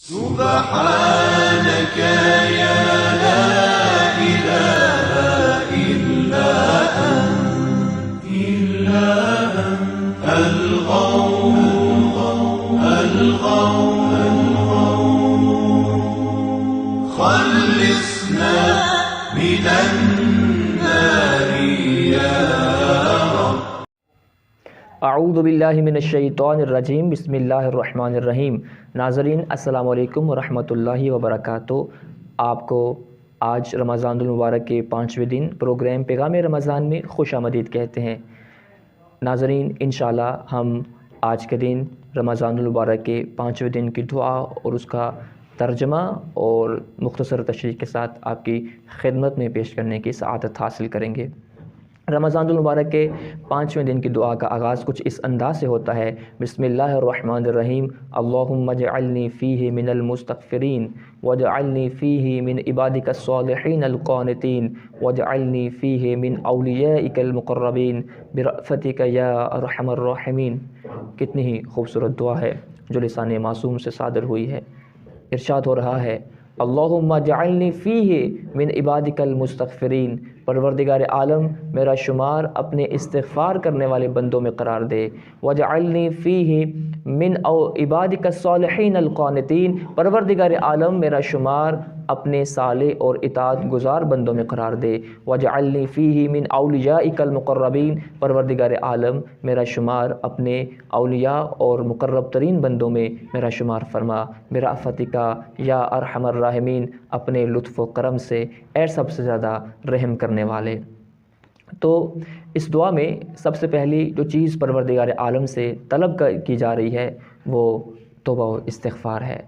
سبحانك يا لا إله إلا أنت الغوث خلصنا من النار يا رب. اعوذ باللہ من الشیطان الرجیم. بسم اللہ الرحمن الرحیم. ناظرین السلام علیکم ورحمۃ اللہ وبرکاتہ. آپ کو آج رمضان المبارک کے 5ویں دن پروگرام پیغام رمضان میں خوش آمدید کہتے ہیں. ناظرین انشاءاللہ ہم آج کے دن رمضان المبارک کے 5ویں دن کی دعا اور اس کا ترجمہ اور مختصر تشریح کے ساتھ آپ کی خدمت میں پیش کرنے کی سعادت حاصل کریں گے. رمضان المبارک کے 5ویں دن کی دعا کا آغاز کچھ اس انداز سے ہوتا ہے: بسم اللہ الرحمن الرحیم. اللہم اجعلنی فیہ من المستغفرین واجعلنی فیہ من عبادک الصالحین القانتین واجعلنی فیہ من اولیائک المقربین برأفتک یا ارحم الراحمین. کتنی ہی خوبصورت دعا ہے جو لسان معصوم سے صادر ہوئی ہے. ارشاد ہو رہا ہے: اللہم اجعلنی فیہ من عبادک المستغفرین. پروردگار عالم میرا شمار اپنے استغفار کرنے والے بندوں میں قرار دے. وجعلنی فیہ من عبادک الصالحین القانتین. پروردگار عالم میرا شمار اپنے صالح اور اطاعت گزار بندوں میں قرار دے. وجعلنی فیہ من اولیائک المقربین. پروردگار عالم میرا شمار اپنے اولیاء اور مقرب ترین بندوں میں میرا شمار فرما. برأفتک یا ارحم الراحمین. اپنے لطف و کرم سے اے سب سے زیادہ رحم کرنے والے. تو اس دعا میں سب سے پہلی جو چیز پروردگار عالم سے طلب کی جا رہی ہے وہ توبہ و استغفار ہے.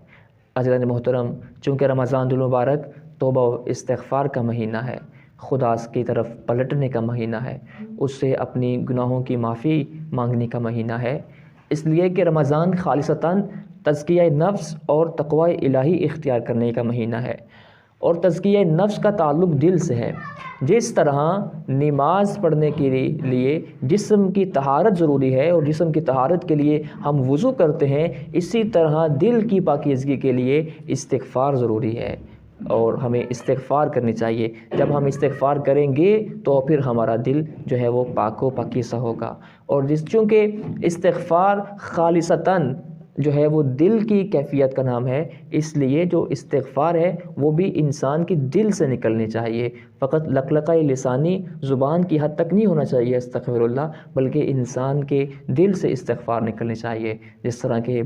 عزیزان محترم، چونکہ رمضان المبارک توبہ و استغفار کا مہینہ ہے، خدا کی طرف پلٹنے کا مہینہ ہے، اس سے اپنی گناہوں کی معافی مانگنے کا مہینہ ہے. اس لیے کہ رمضان خالصتاً تزکیہ نفس اور تقوی الہی اختیار کرنے کا مہینہ ہے، اور تزکیہ نفس کا تعلق دل سے ہے. جس طرح نماز پڑھنے کے لیے جسم کی طہارت ضروری ہے اور جسم کی طہارت کے لیے ہم وضو کرتے ہیں، اسی طرح دل کی پاکیزگی کے لیے استغفار ضروری ہے اور ہمیں استغفار کرنی چاہیے. جب ہم استغفار کریں گے تو پھر ہمارا دل جو ہے وہ پاک و پاکیزہ ہوگا. اور چونکہ استغفار خالصتاً جو ہے وہ دل کی کیفیت کا نام ہے، اس لیے جو استغفار ہے وہ بھی انسان کی دل سے نکلنی چاہیے. فقط لقلقہ لسانی زبان کی حد تک نہیں ہونا چاہیے استغفر اللہ، بلکہ انسان کے دل سے استغفار نکلنی چاہیے. جس طرح کہ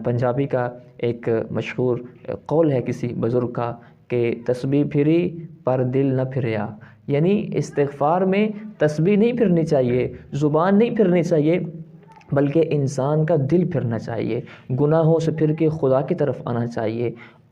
پنجابی کا ایک مشہور قول ہے کسی بزرگ کا کہ تسبیح پھری پر دل نہ پھریا. یعنی استغفار میں تسبیح نہیں پھرنی چاہیے، زبان نہیں پھرنی چاہیے، بلکہ انسان کا دل پھرنا چاہیے. گناہوں سے پھر کے خدا کی طرف آنا چاہیے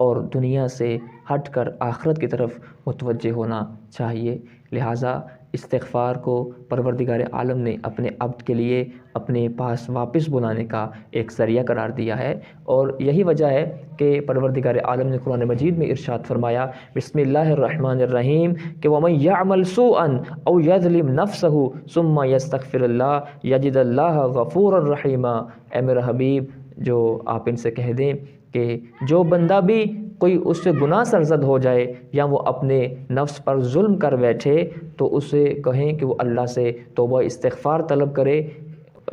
اور دنیا سے ہٹ کر آخرت کی طرف متوجہ ہونا چاہیے. لہٰذا استغفار کو پروردگار عالم نے اپنے عبد کے لیے اپنے پاس واپس بلانے کا ایک ذریعہ قرار دیا ہے، اور یہی وجہ ہے کہ پروردگار عالم نے قرآن مجید میں ارشاد فرمایا: بسم اللہ الرحمن الرحیم کہ وَمَن يَعْمَلْ سُوءًا أَوْ يَظْلِمْ نَفْسَهُ ثُمَّ يَسْتَغْفِرِ اللَّهَ يَجِدَ اللَّهَ غَفُورًا رَحِيمًا. اے میرا حبیب، جو آپ ان سے کہہ دیں کہ جو بندہ بھی کوئی اس سے گناہ سرزد ہو جائے یا وہ اپنے نفس پر ظلم کر بیٹھے تو اسے کہیں کہ وہ اللہ سے توبہ استغفار طلب کرے.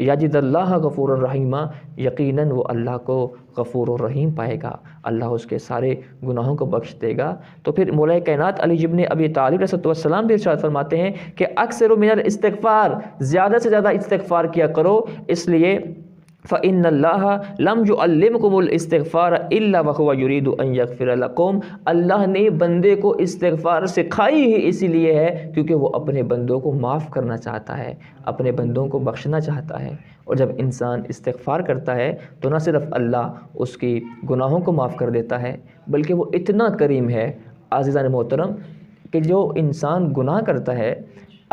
یجد اللہ غفور الرحیم، یقیناً وہ اللہ کو غفور الرحیم پائے گا، اللہ اس کے سارے گناہوں کو بخش دے گا. تو پھر مولا کائنات علی ابن ابی طالب علیہ السلام بھی ارشاد فرماتے ہیں کہ اکثر من الاستغفار، زیادہ سے زیادہ استغفار کیا کرو، اس لیے فَإِنَّ اللَّهَ لَمْ يُعَلِّمْكُمُ الْإِسْتِغْفَارَ إِلَّا وَهُوَ يُرِيدُ أَن يَغْفِرَ لَكُمْ. اللہ نے بندے کو استغفار سکھائی ہی اسی لیے ہے کیونکہ وہ اپنے بندوں کو معاف کرنا چاہتا ہے، اپنے بندوں کو بخشنا چاہتا ہے. اور جب انسان استغفار کرتا ہے تو نہ صرف اللہ اس کی گناہوں کو معاف کر دیتا ہے، بلکہ وہ اتنا کریم ہے عزیزان محترم کہ جو انسان گناہ کرتا ہے،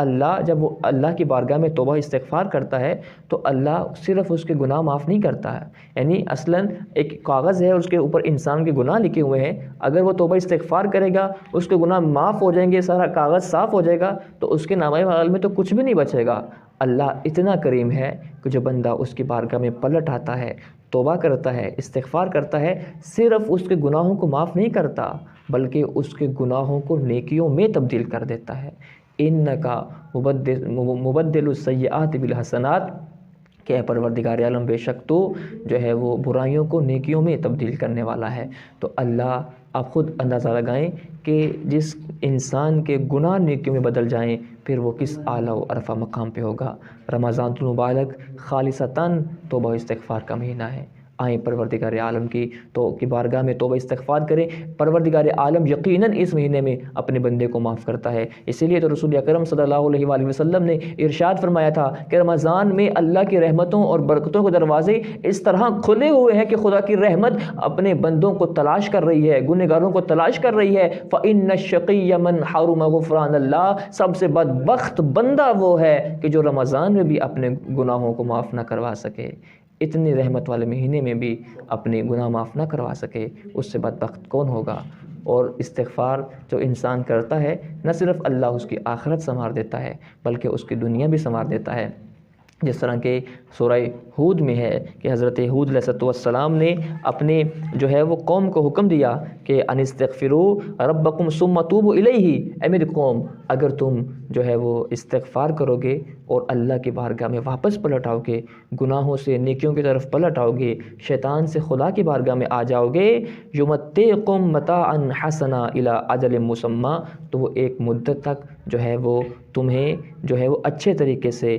اللہ جب وہ اللہ کی بارگاہ میں توبہ استغفار کرتا ہے تو اللہ صرف اس کے گناہ معاف نہیں کرتا ہے. یعنی اصلاً ایک کاغذ ہے، اس کے اوپر انسان کے گناہ لکھے ہوئے ہیں، اگر وہ توبہ استغفار کرے گا اس کے گناہ معاف ہو جائیں گے، سارا کاغذ صاف ہو جائے گا، تو اس کے نامہ اعمال میں تو کچھ بھی نہیں بچے گا. اللہ اتنا کریم ہے کہ جو بندہ اس کی بارگاہ میں پلٹ آتا ہے، توبہ کرتا ہے، استغفار کرتا ہے، صرف اس کے گناہوں کو معاف نہیں کرتا بلکہ اس کے گناہوں کو نیکیوں میں تبدیل کر دیتا ہے۔ اِنَّکَ مُبَدِّلُ السَّیِّئَاتِ بِالْحَسَنَاتِ، کہ اے پروردگار عالم بے شک تو جو ہے وہ برائیوں کو نیکیوں میں تبدیل کرنے والا ہے۔ تو اللہ آپ خود اندازہ لگائیں کہ جس انسان کے گناہ نیکیوں میں بدل جائیں پھر وہ کس اعلیٰ و عرفہ مقام پہ ہوگا۔ رمضان المبارک خالصتاً توبہ و استغفار کا مہینہ ہے۔ آئیں پروردگار عالم کی بارگاہ میں توبہ استغفار کریں۔ پروردگار عالم یقیناً اس مہینے میں اپنے بندے کو معاف کرتا ہے۔ اسی لیے تو رسول اکرم صلی اللہ علیہ وآلہ وسلم نے ارشاد فرمایا تھا کہ رمضان میں اللہ کی رحمتوں اور برکتوں کے دروازے اس طرح کھلے ہوئے ہیں کہ خدا کی رحمت اپنے بندوں کو تلاش کر رہی ہے، گنہگاروں کو تلاش کر رہی ہے۔ فَإِنَّ الشَّقِيَّ مَنْ حَرُمَ غُفْرَانَ اللَّهِ، سب سے بدبخت بندہ وہ ہے کہ جو رمضان میں بھی اپنے گناہوں کو معاف نہ کروا سکے، اتنی رحمت والے مہینے میں بھی اپنے گناہ معاف نہ کروا سکے، اس سے بدبخت کون ہوگا؟ اور استغفار جو انسان کرتا ہے نہ صرف اللہ اس کی آخرت سنوار دیتا ہے بلکہ اس کی دنیا بھی سنوار دیتا ہے۔ جس طرح کہ سورہ ہود میں ہے کہ حضرت ہود علیہ السلام نے اپنے جو ہے وہ قوم کو حکم دیا کہ ان استغفروا ربکم ثم توبوا الیہ، اے میری قوم اگر تم جو ہے وہ استغفار کرو گے اور اللہ کی بارگاہ میں واپس پلٹ آؤ گے، گناہوں سے نیکیوں کی طرف پلٹ آؤ گے، شیطان سے خدا کی بارگاہ میں آ جاؤ گے، یمتعکم متاعا حسنا الی اجل مسمی، تو وہ ایک مدت تک جو ہے وہ تمہیں جو ہے وہ اچھے طریقے سے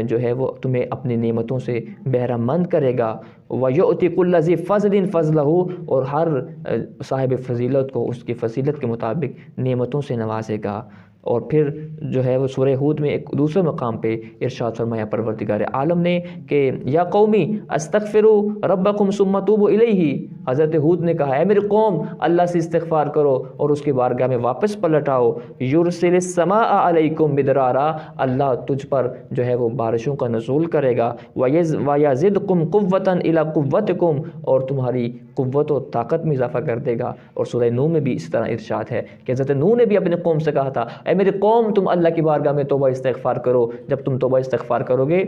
جو ہے وہ تمہیں اپنی نعمتوں سے بہرہ مند کرے گا، وَيُؤْتِ كُلَّ ذِي فَضْلٍ فَضْلَهُ، اور ہر صاحب فضیلت کو اس کی فضیلت کے مطابق نعمتوں سے نوازے گا۔ اور پھر جو ہے وہ سورہ ہود میں ایک دوسرے مقام پہ ارشاد فرمایا پروردگار عالم نے کہ یا قومی استغفروا ربکم ثم توبوا الیہ، حضرت ہود نے کہا اے میری قوم اللہ سے استغفار کرو اور اس کی بارگاہ میں واپس پلٹ آؤ، یرسل السماء علیکم مدرارا، اللہ تجھ پر جو ہے وہ بارشوں کا نزول کرے گا، ویزدکم قوۃ الی قوتکم، اور تمہاری قوت و طاقت میں اضافہ کر دے گا۔ اور سورہ نوح میں بھی اس طرح ارشاد ہے کہ حضرت نوح نے بھی اپنی قوم سے کہا تھا اے میری قوم تم اللہ کی بارگاہ میں توبہ استغفار کرو، جب تم توبہ استغفار کرو گے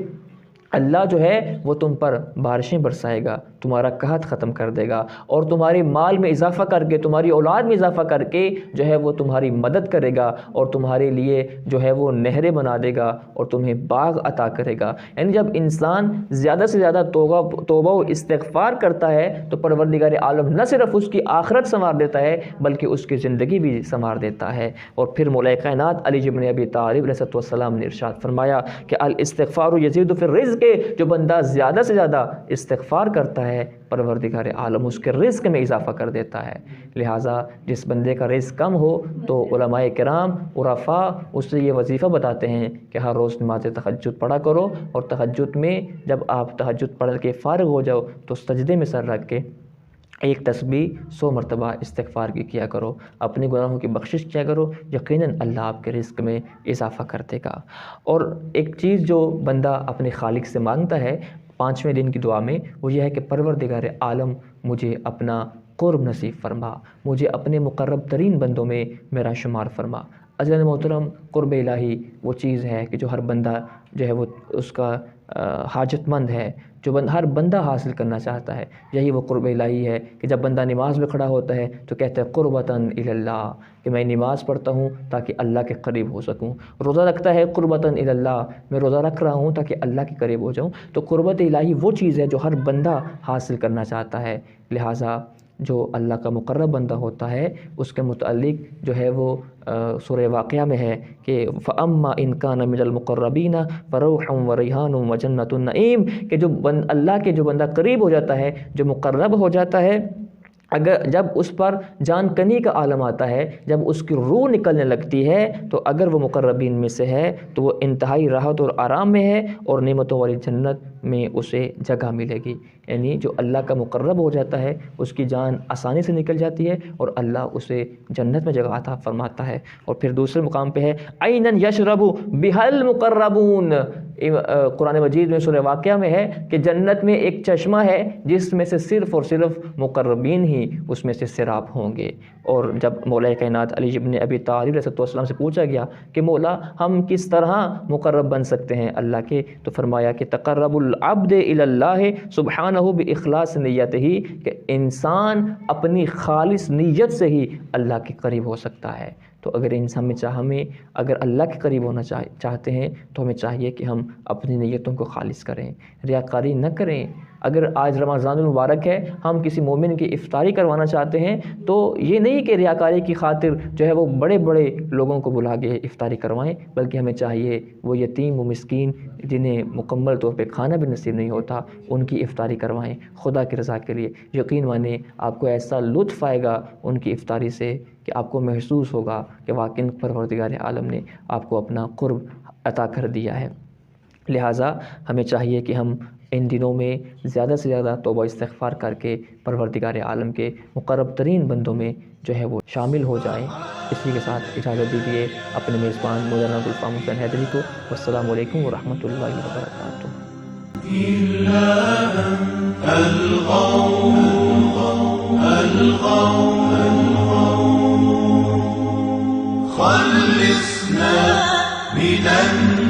اللہ جو ہے وہ تم پر بارشیں برسائے گا، تمہارا قحط ختم کر دے گا، اور تمہارے مال میں اضافہ کر کے، تمہاری اولاد میں اضافہ کر کے جو ہے وہ تمہاری مدد کرے گا، اور تمہارے لیے جو ہے وہ نہریں بنا دے گا اور تمہیں باغ عطا کرے گا۔ یعنی جب انسان زیادہ سے زیادہ توبہ و استغفار کرتا ہے تو پروردگار عالم نہ صرف اس کی آخرت سنوار دیتا ہے بلکہ اس کی زندگی بھی سنوار دیتا ہے۔ اور پھر مولا کائنات علی بن ابی طالب علیہ السلام نے ارشاد فرمایا کہ الاستغفار یزید فی الرزق، کہ جو بندہ زیادہ سے زیادہ استغفار کرتا ہے پروردگار عالم اس کے رزق میں اضافہ کر دیتا ہے۔ لہٰذا جس بندے کا رزق کم ہو تو علماء کرام عرفاء اس سے یہ وظیفہ بتاتے ہیں کہ ہر روز نماز تہجد پڑھا کرو، اور تہجد میں جب آپ تہجد پڑھ کے فارغ ہو جاؤ تو سجدے میں سر رکھ کے ایک تسبیح 100 مرتبہ استغفار کی کیا کرو، اپنے گناہوں کی بخشش کیا کرو، یقیناً اللہ آپ کے رزق میں اضافہ کر دے گا۔ اور ایک چیز جو بندہ اپنے خالق سے مانگتا ہے 5ویں دن کی دعا میں وہ یہ ہے کہ پروردگار عالم مجھے اپنا قرب نصیب فرما، مجھے اپنے مقرب ترین بندوں میں میرا شمار فرما۔ عزیزان محترم، قرب الہی وہ چیز ہے کہ جو ہر بندہ جو ہے وہ اس کا حاجت مند ہے، جو ہر بندہ حاصل کرنا چاہتا ہے، یہی وہ قرب الہی ہے کہ جب بندہ نماز میں کھڑا ہوتا ہے تو کہتا ہے قربتاً الی اللہ، کہ میں نماز پڑھتا ہوں تاکہ اللہ کے قریب ہو سکوں، روزہ رکھتا ہے قربتاً الی اللہ، میں روزہ رکھ رہا ہوں تاکہ اللہ کے قریب ہو جاؤں۔ تو قربت الہی وہ چیز ہے جو ہر بندہ حاصل کرنا چاہتا ہے۔ لہٰذا جو اللہ کا مقرب بندہ ہوتا ہے اس کے متعلق جو ہے وہ سورہ واقعہ میں ہے کہ فَأَمَّا إِن كَانَ مِنَ الْمُقَرَّبِينَ فَرَوْحٌ وَرَيْحَانٌ وَجَنَّةُ النَّعِيمِ، کہ جو اللہ کے جو بندہ قریب ہو جاتا ہے، جو مقرب ہو جاتا ہے، اگر جب اس پر جان کنی کا عالم آتا ہے، جب اس کی روح نکلنے لگتی ہے تو اگر وہ مقربین میں سے ہے تو وہ انتہائی راحت اور آرام میں ہے اور نعمتوں والی جنت میں اسے جگہ ملے گی۔ یعنی جو اللہ کا مقرب ہو جاتا ہے اس کی جان آسانی سے نکل جاتی ہے اور اللہ اسے جنت میں جگہ عطا فرماتا ہے۔ اور پھر دوسرے مقام پہ ہے عَيْنًا يَشْرَبُ بِهَا الْمُقَرَّبُونَ، قرآن مجید میں سورہ واقعہ میں ہے کہ جنت میں ایک چشمہ ہے جس میں سے صرف اور صرف مقربین ہی اس میں سے سیراب ہوں گے۔ اور جب مولا کائنات علی بن ابی طالب علیہ السلام سے پوچھا گیا کہ مولا ہم کس طرح مقرب بن سکتے ہیں اللہ کے، تو فرمایا کہ تقرب العبد الی اللہ سبحانہ باخلاص نیتہ، کہ انسان اپنی خالص نیت سے ہی اللہ کے قریب ہو سکتا ہے۔ تو اگر انسان ہمیں اگر اللہ کے قریب ہونا چاہتے ہیں تو ہمیں چاہیے کہ ہم اپنی نیتوں کو خالص کریں، ریاکاری نہ کریں۔ اگر آج رمضان المبارک ہے، ہم کسی مومن کی افطاری کروانا چاہتے ہیں تو یہ نہیں کہ ریاکاری کی خاطر جو ہے وہ بڑے بڑے لوگوں کو بلا کے افطاری کروائیں، بلکہ ہمیں چاہیے وہ یتیم و مسکین جنہیں مکمل طور پہ کھانا بھی نصیب نہیں ہوتا، ان کی افطاری کروائیں خدا کی رضا کے لیے۔ یقین مانیں آپ کو ایسا لطف آئے گا ان کی افطاری سے کہ آپ کو محسوس ہوگا کہ واقعی پروردگار عالم نے آپ کو اپنا قرب عطا کر دیا ہے۔ لہٰذا ہمیں چاہیے کہ ہم ان دنوں میں زیادہ سے زیادہ توبہ استغفار کر کے پروردگار عالم کے مقرب ترین بندوں میں جو ہے وہ شامل ہو جائیں۔ اسی کے ساتھ اجازت دیجیے اپنے میزبان مولانا گلفام حسین حیدری کو۔ والسلام علیکم ورحمۃ اللہ وبرکاتہ۔ خلصنا من